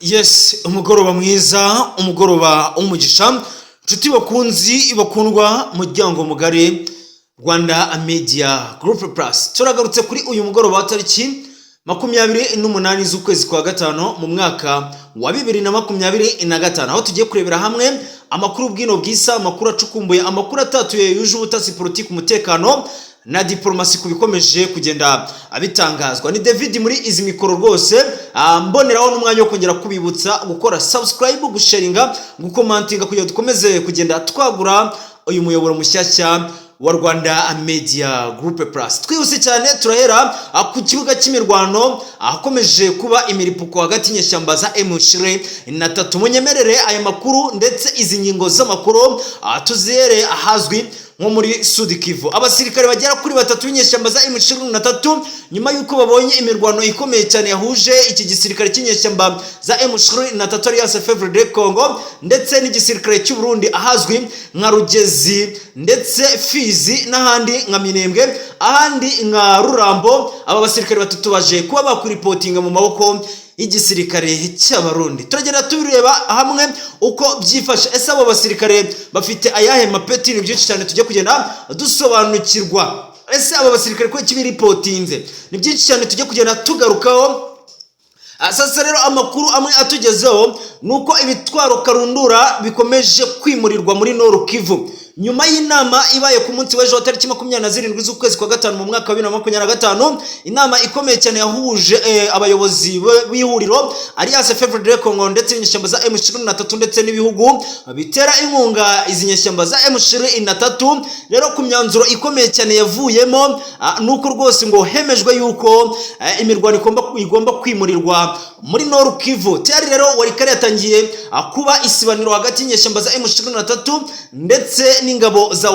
Yes, umugoroba mwiza, umugoroba umugisha. Nshuti bakunzi bakundwa muryango mugari Rwanda Media Group Plus. Turagarutse kuri uyu mugoroba wa tariki 28 z'ukwezi kwa gatano mu mwaka wa 2025, aho tugiye kurebera hamwe amakuru bwino bwisa, amakuru acukumbuye, amakuru atatuye yuje ubutasi, politiki, umutekano na diplomasi kubikomeje kugenda abitangazwa. Ni David muri izi mikoro rwose, mboneraho n'umwanya wo kongera kubibutsa gukora subscribe, gusharinga, gukomentinga kugira dukomeze kugenda twagura uyu muyoboro mushyashya wa Rwanda Media Group Plus. Twihuse cyane turahera ku kibuga cy'imirwano akomeje kuba imiripuko hagati y'inyeshyamba za M23. Munyemerere aya makuru ndetse izi ngingo z'amakuru tuzihere ahazwi nko muri Sud Kivu. Abasirikare bagera kuri 3 b'inyeshyamba za M23 nyuma yuko babonye imirwano ikomeye cyane yahuje iki gisirikare cy'inyeshyamba za M23 Alliance Favre de Congo ndetse n'igisirikare cy'u Burundi ahazwi nka Rugezi ndetse Fizi n'ahandi nka Minembwe, ahandi nka Rurambo. Aba basirikare batatu baje kuba bakuripotinga mu maboko igisirikare cy'Abarundi. Turagenda tubireba hamwe uko byifashe. Ese abo basirikare bafite ayahe mapeti? Ni byinshi cyane tujye kugenda dusobanukirwa. Ese abo basirikare ko kibiripotinze? Ni byinshi cyane tujye kugenda tugarukaho. Sasa rero amakuru amwe atugezeho nuko ibitwaro karundura bikomeje kwimurirwa muri Nord Kivu nyuma y'inama ibaye ku munsi w'ejo tariki 27 z'ukwezi kwa gatanu mu mwaka wa 2025. Inama ikomeye cyane yahuje abayobozi b'ihuriro Alliance Favre de Congo ndetse n'inyeshyamba za M23 ndetse n'ibihugu bitera inkunga izi nyeshyamba za M23. Rero ku myanzuro ikomeye cyane yavuyemo nuko rwose ngo hemejwe yuko imirwano igomba kwimurirwa muri Nord Kivu. Tayari rero warikare yatangiye kuba isibaniro hagati y'inyeshyamba za M23 ndetse n'ingabo za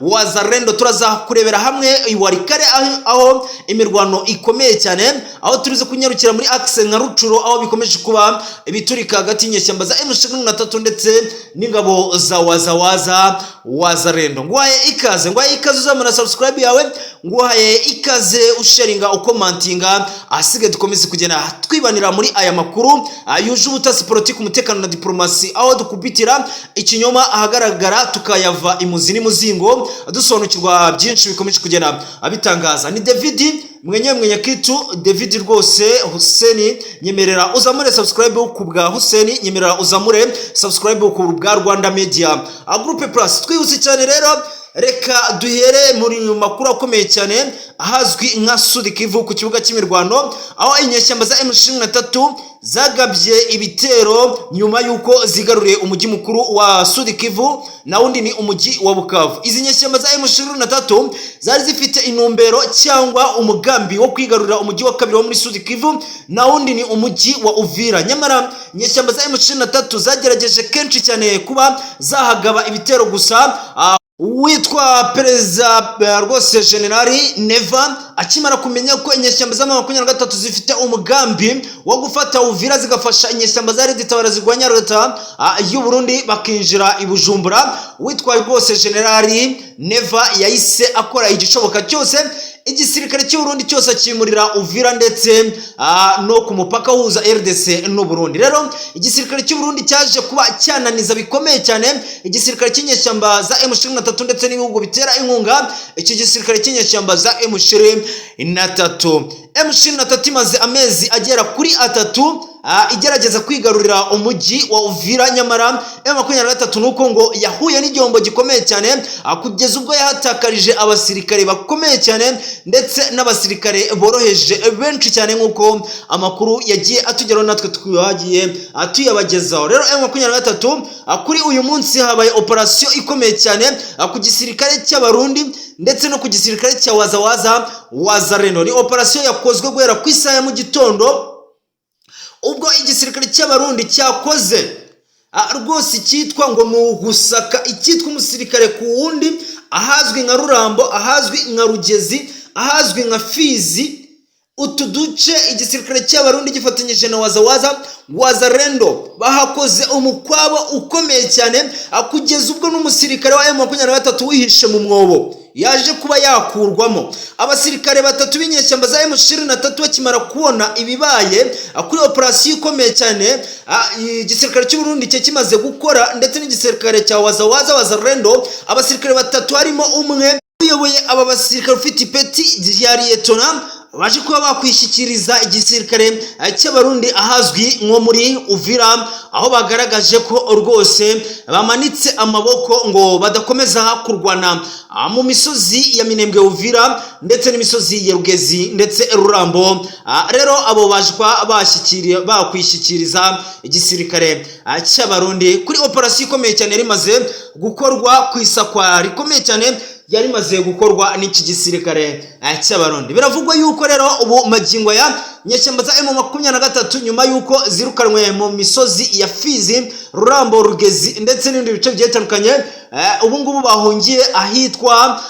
Wazalendo. Turaza kurebera hamwe warikare aho imirwano ikomeye cyane, aho turize kunyarukira muri axe nka Rucuro aho bikomeje kuba ibiturika hagati y'inyeshyamba za M23 ndetse n'ingabo za Wazalendo. Ngwaye ikaze uzamura subscribe yawe, ngwaye ikaze usharinga, ukomentinga, asige dukomeze kugenda twibanira muri aya makuru yuje ubutasi, politiki, umutekano na diplomasi, aho dukubitira ikinyoma ahagaragara tukayava imuzi n'umuzingo dusobanukirwa byinshi bikomeje kugenda abitangaza. Ni David mwenye kitu David rwose. Hussein nyemerera uzamure subscribe ku bwa Hussein, nyemerera uzamure subscribe ku bwa Rwanda Media Group Plus. Twihuse cyane rero, reka duhere muri makuru akomeye cyane ahazwi nka Sud Kivu ku kibuga cy'imirwano, aho inyeshyamba za M23 zagabye ibitero nyuma yuko zigaruriye umujyi mukuru wa Sud Kivu na undi ni umujyi wa Bukavu. Izi nyeshyamba za M23 zari zifite intumbero cyangwa umugambi wo kwigarurira umujyi wa kabiri wo muri Sud Kivu na undi ni umujyi wa Uvira. Nyamara nyeshyamba za M23 zagerageje kenshi cyane kuba zahagaba ibitero gusa. Witwa Perezida rwose Generali Neva akimara kumenya ko inyeshyamba za 23 zifite umugambi wo gufata Uvira zigafasha inyeshyamba za Red Tabara zigwanya leta y'u Burundi bakinjira i Bujumbura, witwa rwose Generali Neva yahise akora igishoboka cyose igisirikare cy'u Burundi cyose akimurira Uvira ndetse no ku mupaka uhuza RDC n'u Burundi. Rero igisirikare cy'u Burundi cyaje kuba cyananiza bikomeye cyane igisirikare cy'inyeshyamba za M23 ndetse n'ibihugu bitera inkunga iki gisirikare cy'inyeshyamba za M23 imaze amezi agera kuri 3 igerageza kwigarurira umujyi wa Uvira. Nyamara M23 nuko ngo yahuye n'igihombo gikomeye cyane kugeza ubwo yahatakarije abasirikare bakomeye cyane ndetse n'abasirikare boroheje benshi cyane, nkuko amakuru yagiye atugeraho natwe twagiye tuyabagezaho. Rero M23 kuri uyu munsi habaye operation ikomeye cyane ku gisirikare cy'Abarundi ndetse no ku gisirikare cya Wazalendo. Ni operation yakozwe guhera ku isaha ya mu gitondo, ubwo igisirikare cy'Abarundi cyakoze rwose cyitwa ngo ni ugusaka icyitwa umusirikare ku wundi, ahazwi nka Rurambo, ahazwi nka Rugezi, ahazwi nka Fizi utu duce igisirikare cy'abarundi gifatanyije na wazalendo bahakoze umukwabo ukomeye cyane kugeza ubwo n'umusirikare wa M23 wihishe mu mwobo yaje kuba yakurwamo. Abasirikare batatu b'inyeshyamba za M23 bakimara kubona ibibaye kuri operasiyo ikomeye cyane igisirikare cy'u Burundi cye kimaze gukora ndetse n'igisirikare cya wazalendo, abasirikare batatu harimo umwe uyoboye aba basirikare ufite ipeti rya liyetona baje kuba bakwishyikiriza igisirikare cy'abarundi ahazwi nko muri Uvira, aho bagaragaje ko rwose bamanitse amaboko ngo badakomeza kurwana mu misozi ya Minembwe, Uvira ndetse n'imisozi ya Rugezi ndetse Rurambo. Rero abo baje bakwishyikiriza igisirikare cy'abarundi kuri operasiyo ikomeye cyane rimaze gukorwa ku isakwa rikomeye cyane yari maze gukorwa n'iki gisirikare cy'abarundi. Biravugwa yuko rero ubu magingo ya nyeshyamba za M23 nyuma yuko zirukanwe mu misozi ya Fizi, Rurambo, Rugezi ndetse n'ibindi bice byetandukanye, ubu ngubu bahungiye ahitwa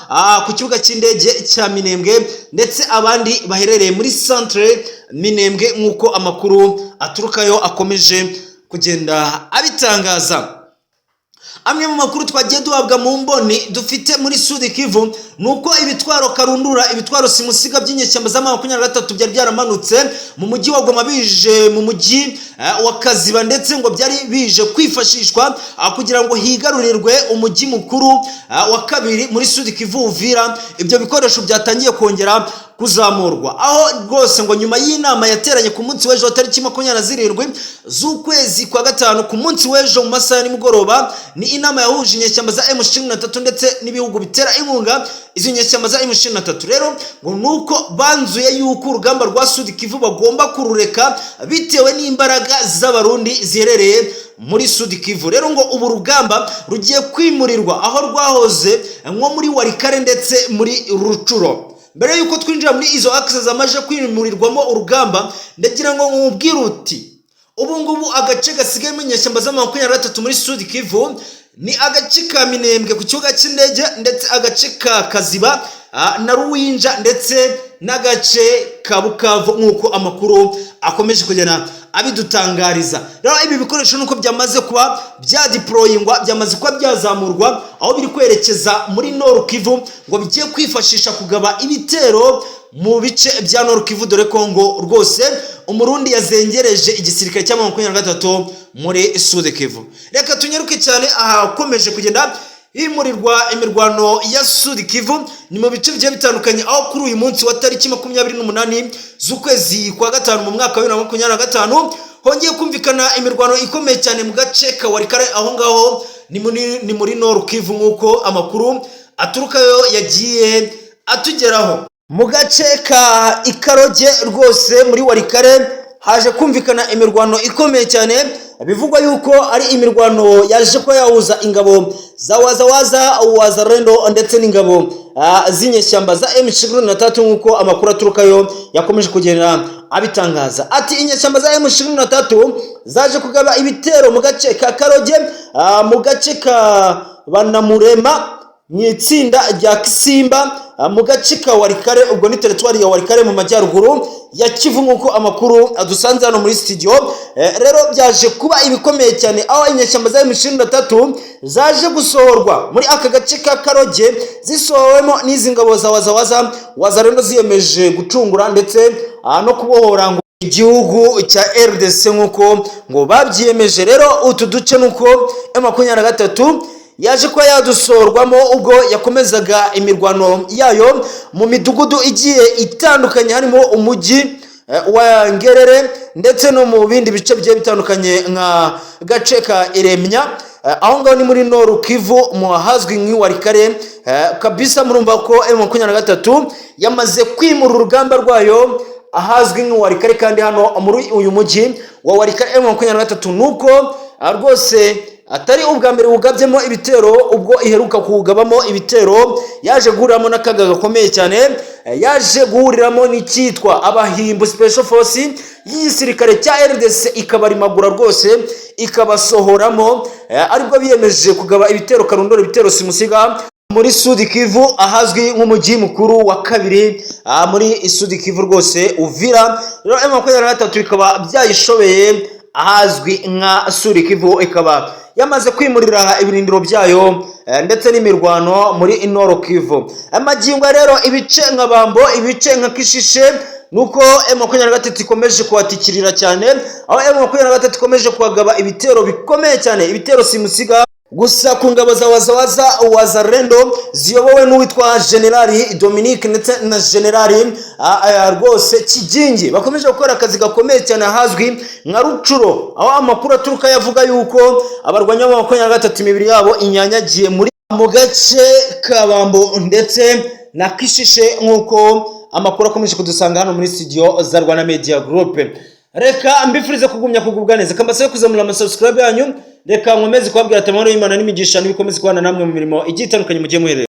ku kibuga cy'indege cya Minembwe ndetse abandi baherereye muri centre Minembwe nk'uko amakuru aturukayo akomeje kugenda abitangaza. Amwe mu makuru twagiye duhabwa mu mboni dufite muri Sud Kivu nuko ibitwaro karundura, ibitwaro simusiga by'inyeshyamba za M23 byari byaramanutse mu mujyi wa Goma bije mu mujyi wa Kaziba ndetse ngo byari bije kwifashishwa kugira ngo higarurirwe umujyi mukuru wa kabiri muri Sud Kivu, Uvira. Ibyo bikoresho byatangiye kongera kuzamurwa, aho rwose ngo nyuma y'inama yateranye ku munsi w'ejo tariki 27 z'ukwezi kwa gatanu, ku munsi w'ejo mu masaha y'imugoroba, ni inama yahuje inyeshyamba za M23 ndetse n'ibihugu bitera inkunga izo nyeshyamba za M23. Rero ngo nuko banzuye yuko urugamba rwa Sud Kivu bagomba kurureka bitewe n'imbaraga z'abarundi ziherereye muri Sud Kivu. Rero ngo ubu rugamba rugiye kwimurirwa aho rwahoze nko muri Warikare ndetse muri Rucuro. Mbere yuko twinjira muri izo access zamaje kwimurirwamo urugamba, ndagira ngo nkubwire uti ubu ngubu agace gasigaye mu nyeshyamba za M23 muri Sud Kivu ni agace ka Minembwe ku kibuga cy'indege ndetse agace ka Kaziba na Ruwinja ndetse n'agace ka Bukavu nk'uko amakuru akomeje kugena abidutangariza. Rero ibi bikoresho nuko byamaze kuba byadeployingwa, byamaze kuba byazamurwa aho biri kwerekeza muri Nord Kivu ngo bigiye kwifashisha kugaba ibitero mu bice bya Nord Kivu, dore ko ngo rwose umurundi yazengereje igisirikare cya M23 muri Sud Kivu. Reka tunyeruke cyane ahakomeje kugenda imurirwa imirwano ya Sud Kivu ni mu bice bigiye bitandukanye, aho kuri uyu munsi wa tariki 28 z'ukwezi kwa gatanu mu mwaka wa 2025 hongeye kumvikana imirwano ikomeye cyane mu gace ka Warikare, aho ngaho ni muri Nord Kivu nk'uko amakuru aturukayo yagiye atugeraho. Mu gace ka Ikaroge rwose muri Warikare haje kumvikana imirwano ikomeye cyane, bivugwa yuko ari imirwano yaje ko yahuza ingabo za wazalendo ndetse n'ingabo z'inyeshyamba za M23 nk'uko amakuru aturukayo yakomeje kugenda abitangaza. Ati inyeshyamba za M23 zaje kugaba ibitero mu gace ka Karoge, mu gace ka Banamurema, mu itsinda rya Kisimba, mu gace ka Warikare, ubwo ni territoire ya Warikare mu majyaruguru ya Kivu nk'uko amakuru adusanze hano muri studio. Rero byaje kuba ibikomeye cyane aho inyeshyamba za M23 zaje gusohorwa muri aka gace ka Karoge, zisohowemo n'izi ngabo za wazalendo ziyemeje gucungura ndetse no kubohora ngo igihugu cya RDC nk'uko ngo babyiyemeje. Rero utu duce nuko M23 yaje ko yadusorwamo ubwo yakomezaga imirwano yayo mu midugudu igiye itandukanye, harimo umujyi wa Ngerere ndetse no mu bindi bice bigiye bitandukanye nka gace ka Iremya, aho ngaho ni muri Nord Kivu mu hazwi nk'iwarikare kabisa. Murumva ko M23 yamaze kwimura urugamba rwayo ahazwi nk'iwarikare, kandi hano muri uyu mujyi wa Warikare M23 nuko rwose atari ubwa mbere ugabyemo ibitero, ubwo iheruka kugabamo ibitero yaje guhuriramo n'akaga gakomeye cyane, yaje guhuriramo n'icyitwa abahimbu special force y'igisirikare cya RDC ikabarimagura rwose ikabasohoramo, aribwo biyemeje kugaba ibitero karundura, ibitero simusiga muri Sud Kivu ahazwi nk'umujyi mukuru wa kabiri muri Sud Kivu rwose Uvira. Rero M23 bikaba byayishobeye ahazwi nka Sud Kivu, ikaba yamaze kwimurira ibirindiro byayo ndetse n'imirwano muri Nord Kivu. Amagingo rero ibice nka Bambo, ibice nka Kishishe, nuko M23 ikomeje kuhatikirira cyane, aho M23 ikomeje kuhagaba ibitero bikomeye cyane, ibitero simusiga. Gusa ku ngabo za Wazalendo ziyobowe n'uwitwa Generali Dominique ndetse na Generali rwose Kigingi bakomeje gukora akazi gakomeye cyane ahazwi nka Rucuro, aho amakuru aturuka yavuga yuko abarwanya ba M23 imibiri yabo inyanyagiye mu gace ka Bambo ndetse na Kishishe, nk'uko amakuru akomeje kudusanga hano muri studio za Rwanda Media Group. Reka mbifurize kugumya kugubwa neza, kambasabe kuzamura ama-subscribe yanyu, reka nkomeze kubabwira atamaro y'Imana n'imigisha n'ibikomeze kubana namwe mu mirimo igiye itandukanye mugiye muhereye.